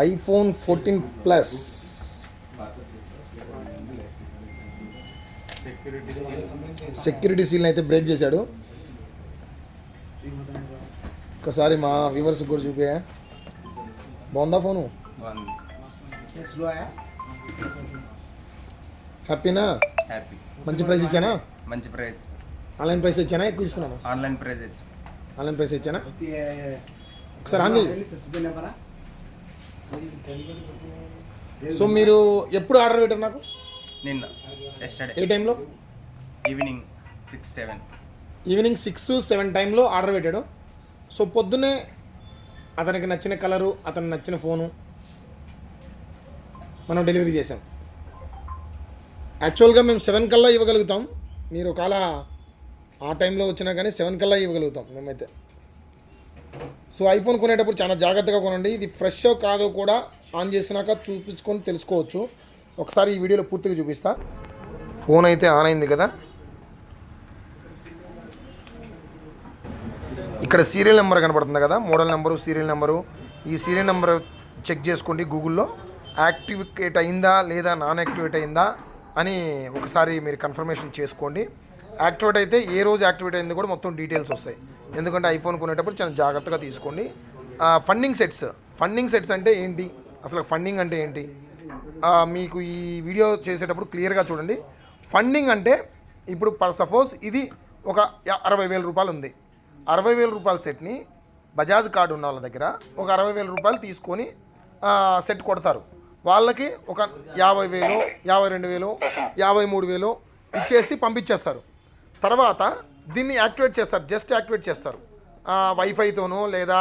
IPhone 14 plus. Security సీల్ని అయితే break చేశాడు. ఒకసారి మా వ్యూవర్స్ కూడా చూపే. బాగుందా ఫోను? హ్యాపీనా? హ్యాపీ. మంచి ప్రైస్ ఇచ్చానా? మంచి ప్రైస్. ఆన్లైన్ ప్రైస్ ఇచ్చానా? ఎక్కువ తీసుకున్నాను. ఆన్లైన్ ప్రైస్ ఇచ్చా. ఆన్లైన్ ప్రైస్ ఇచ్చానా? ఒకసారి ఆన్ చేయి. సో మీరు ఎప్పుడు ఆర్డర్ పెట్టారు నాకు? నిన్న ఎస్టర్డే. ఏ టైంలో? ఈవినింగ్ 6-7. ఈవినింగ్ 6-7 టైంలో ఆర్డర్ పెట్టాడు. సో పొద్దున్నే అతనికి నచ్చిన కలరు, అతనికి నచ్చిన ఫోను మనం డెలివరీ చేసాం. యాక్చువల్గా మేము 7 కల్లా ఇవ్వగలుగుతాం. మీరు ఒకవేళ ఆ టైంలో వచ్చినా కానీ 7 కల్లా ఇవ్వగలుగుతాం మేమైతే. సో ఐఫోన్ కొనేటప్పుడు చాలా జాగ్రత్తగా కొనండి. ఇది ఫ్రెష్ కాదో కూడా ఆన్ చేసినాక చూపించుకొని తెలుసుకోవచ్చు. ఒకసారి ఈ వీడియోలో పూర్తిగా చూపిస్తా. ఫోన్ అయితే ఆన్ అయింది కదా. ఇక్కడ సీరియల్ నెంబర్ కనపడుతుంది కదా, మోడల్ నెంబరు, సీరియల్ నెంబరు. ఈ సీరియల్ నెంబర్ చెక్ చేసుకోండి గూగుల్లో. యాక్టివేట్ అయిందా లేదా నాన్ యాక్టివేట్ అయిందా అని ఒకసారి మీరు కన్ఫర్మేషన్ చేసుకోండి. యాక్టివేట్ అయితే ఏ రోజు యాక్టివేట్ అయింది కూడా మొత్తం డీటెయిల్స్ వస్తాయి. ఎందుకంటే ఐఫోన్ కొనేటప్పుడు చాలా జాగ్రత్తగా తీసుకోండి. ఫండింగ్ సెట్స్ అంటే ఏంటి, అసలు ఫండింగ్ అంటే ఏంటి మీకు ఈ వీడియో చేసేటప్పుడు క్లియర్గా చూడండి. ఫండింగ్ అంటే ఇప్పుడు సపోజ్ ఇది ఒక 60,000 రూపాయలు ఉంది. 60,000 రూపాయల సెట్ని బజాజ్ కార్డు ఉన్న వాళ్ళ దగ్గర ఒక 60,000 రూపాయలు తీసుకొని సెట్ కొడతారు. వాళ్ళకి ఒక 50,000, 52,000, 53,000 ఇచ్చేసి పంపించేస్తారు. తర్వాత దీన్ని యాక్టివేట్ చేస్తారు, జస్ట్ యాక్టివేట్ చేస్తారు. వైఫైతోనో లేదా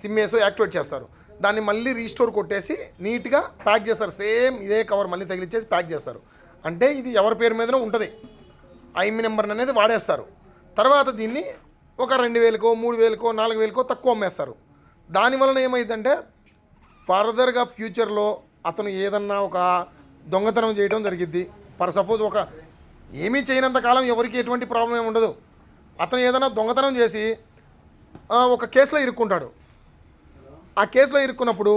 సిమ్ వేసో యాక్టివేట్ చేస్తారు. దాన్ని మళ్ళీ రీస్టోర్ కొట్టేసి నీట్గా ప్యాక్ చేస్తారు. సేమ్ ఇదే కవర్ మళ్ళీ తగిలిచ్చేసి ప్యాక్ చేస్తారు. అంటే ఇది ఎవరి పేరు మీదనే ఉంటుంది. ఐఎంఈ నెంబర్ అనేది వాడేస్తారు. తర్వాత దీన్ని ఒక 2,000కో, 3,000కో, 4,000కో తక్కువ అమ్మేస్తారు. దానివలన ఏమైందంటే ఫర్దర్గా ఫ్యూచర్లో అతను ఏదన్నా ఒక దొంగతనం చేయడం జరిగిద్ది. సపోజ్ ఒక ఏమీ చేయనంత కాలం ఎవరికి ఎటువంటి ప్రాబ్లం ఏమి ఉండదు. అతను ఏదైనా దొంగతనం చేసి ఒక కేసులో ఇరుక్కుంటాడు. ఆ కేసులో ఇరుక్కున్నప్పుడు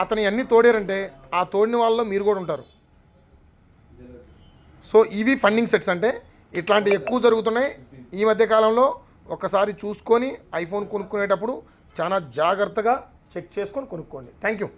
అతను అన్నీ తోడారంటే ఆ తోడిన వాళ్ళలో మీరు కూడా ఉంటారు. సో ఇవి ఫండింగ్ సెట్స్ అంటే ఇట్లాంటివి ఎక్కువ జరుగుతున్నాయి ఈ మధ్యకాలంలో. ఒకసారి చూసుకొని ఐఫోన్ కొనుక్కునేటప్పుడు చాలా జాగ్రత్తగా చెక్ చేసుకొని కొనుక్కోండి. Thank you.